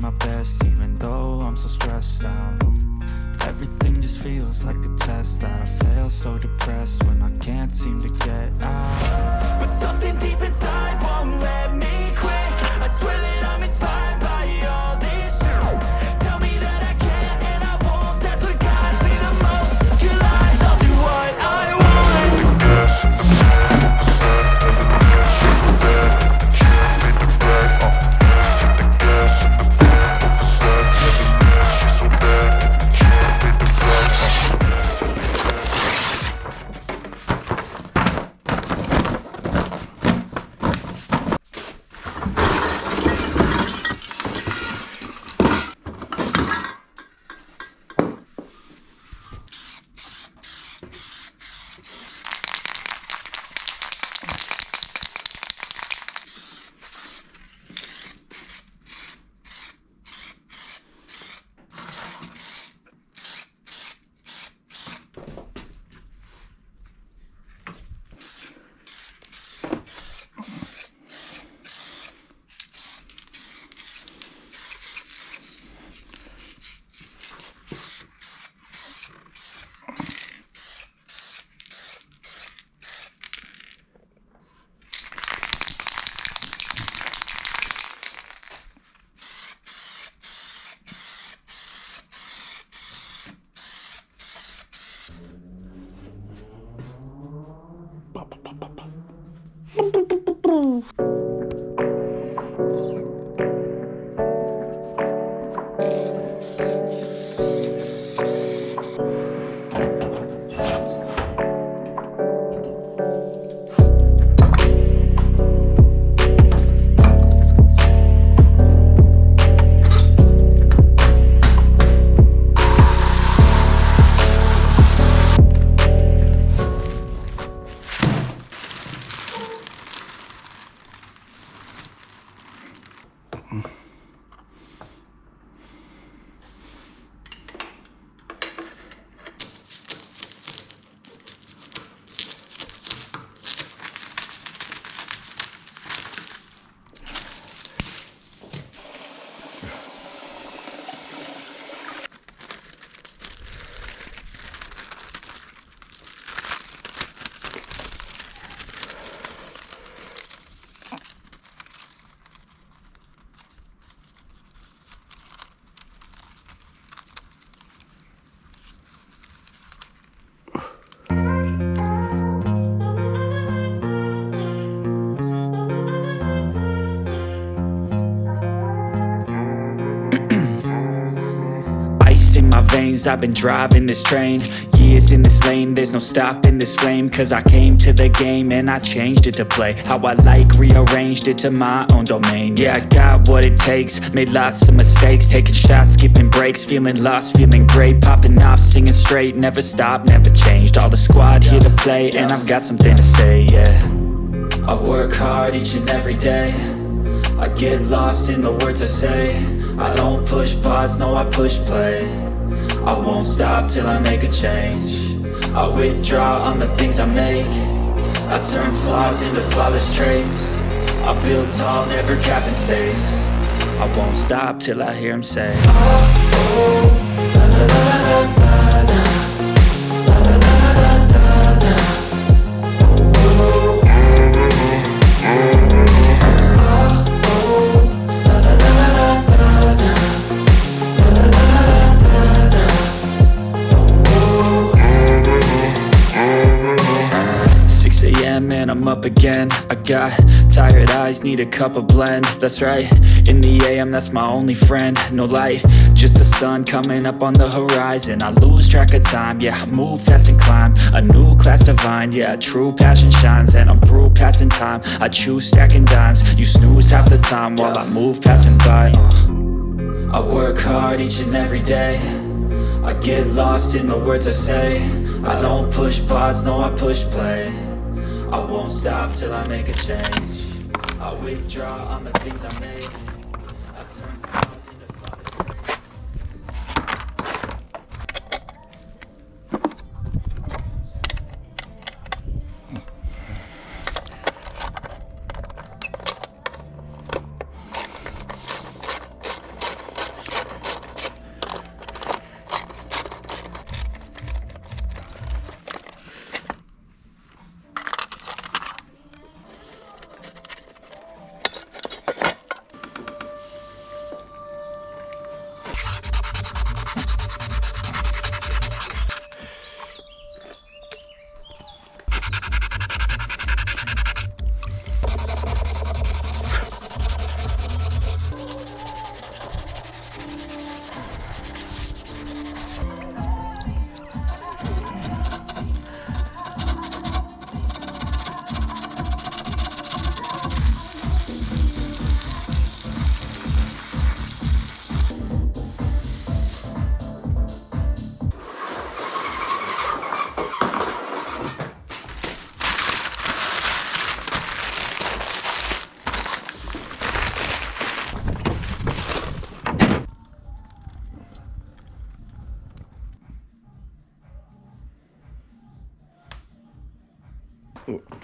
my best, even though I'm so stressed out. Everything just feels like a test that I fail, so depressed when I can't seem to get out. But something deep inside won't let me quit. I swear that I'm inspired by all this shit. Tell me that I can and I won't, that's what guides me the most. Your lies, I'll do what I want. I've been driving this train, years in this lane, there's no stopping this flame. Cause I came to the game and I changed it to play how I like, rearranged it to my own domain. Yeah, I got what it takes, made lots of mistakes, taking shots, skipping breaks, feeling lost, feeling great, popping off, singing straight, never stopped, never changed. All the squad here to play and I've got something to say, yeah. I work hard each and every day, I get lost in the words I say. I don't push pause, no I push play. I won't stop till I make a change. I withdraw on the things I make. I turn flaws into flawless traits. I build tall, never capped in space. I won't stop till I hear him say, oh, oh, la la la la la la, la la la la la la, oh, oh, and I'm up again. I got tired eyes, need a cup of blend. That's right, in the AM, that's my only friend. No light, just the sun coming up on the horizon. I lose track of time, yeah, I move fast and climb a new class divine, yeah, true passion shines. And I'm through passing time, I choose stacking dimes. You snooze half the time while I move passing by. I work hard each and every day, I get lost in the words I say. I don't push pause, no I push play. I won't stop till I make a change. I withdraw on the things I make. I turn flaws into flawless traits. Oops.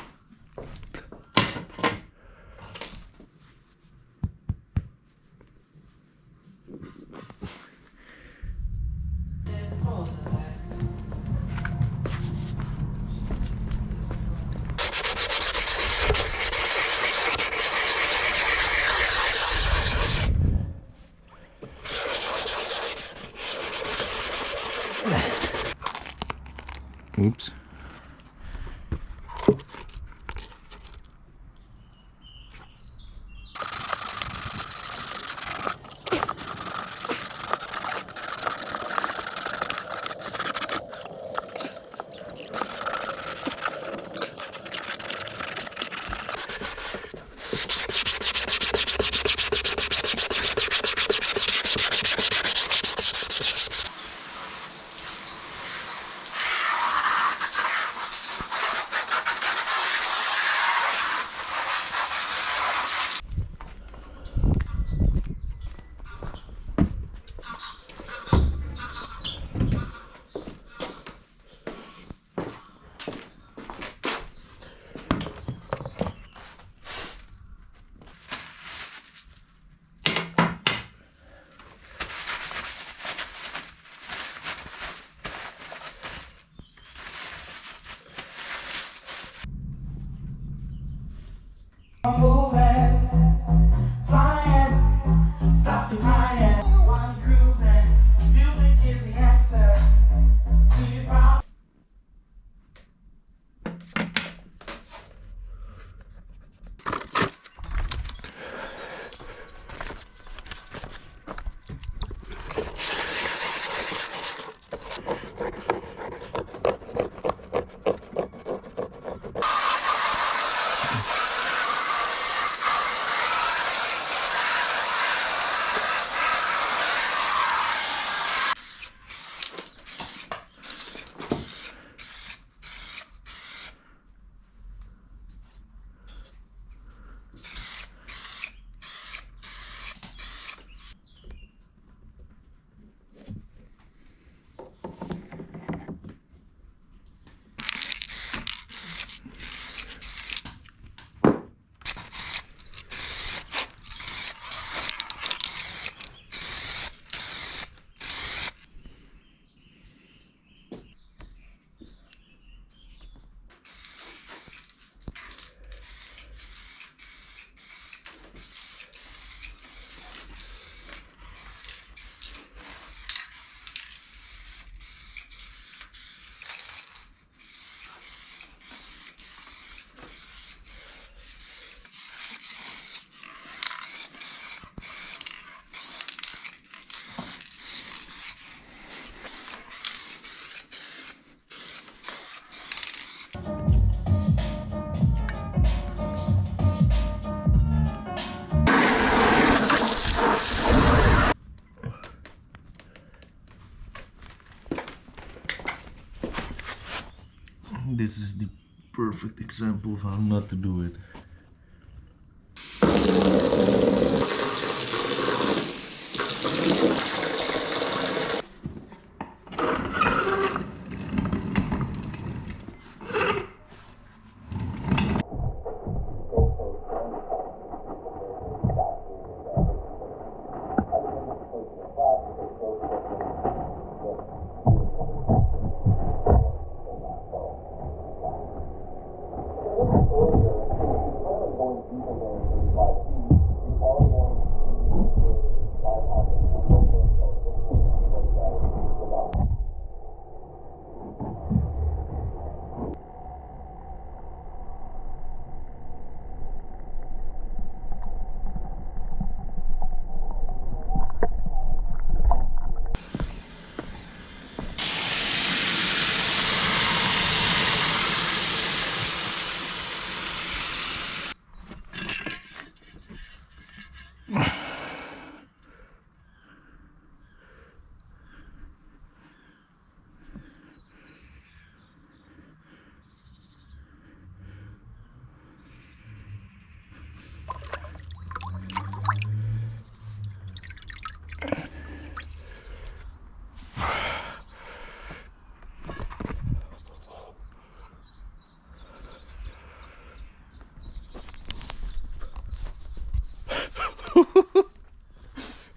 This is the perfect example of how not to do it.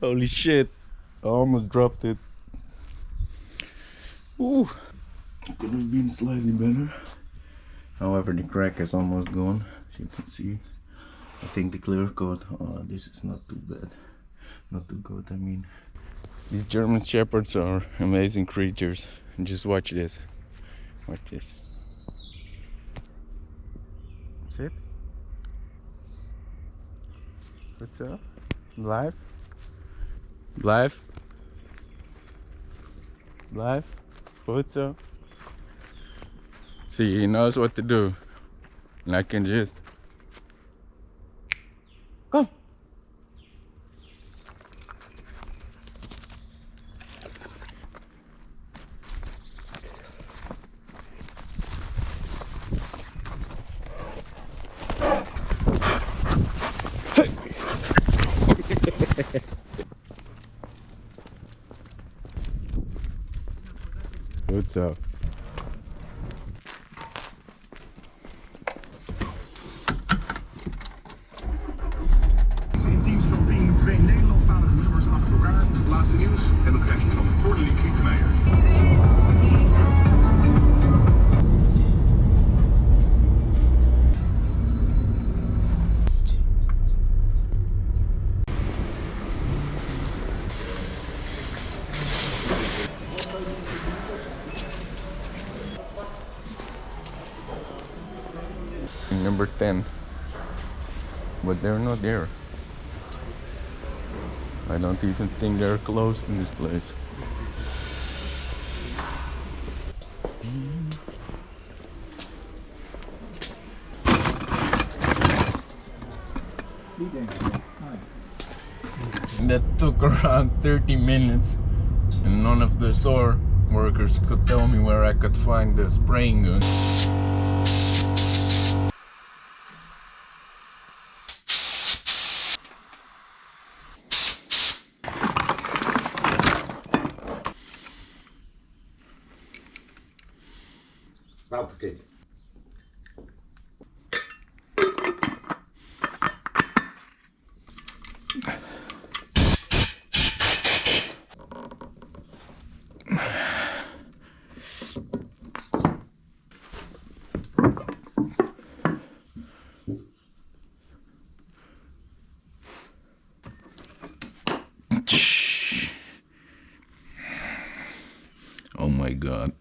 Holy shit. I almost dropped it. Ooh. Could have been slightly better. However, the crack is almost gone, as you can see. I think the clear coat, this is not too bad. Not too good, I mean. These German Shepherds are amazing creatures. Just watch this. Watch this. Sit. What's up? Live? Live? Live? What's up? See, he knows what to do. And I can just... Come! What's up? In teams van 10 twee Nederlandstalige nummers achter elkaar. Het laatste nieuws en dat krijg je van Cornelie Krietenmeijer. Number 10. But they're not there. I don't even think they're closed in this place. That took around 30 minutes and none of the store workers could tell me where I could find the spraying gun. Hoppakee. Oh my god.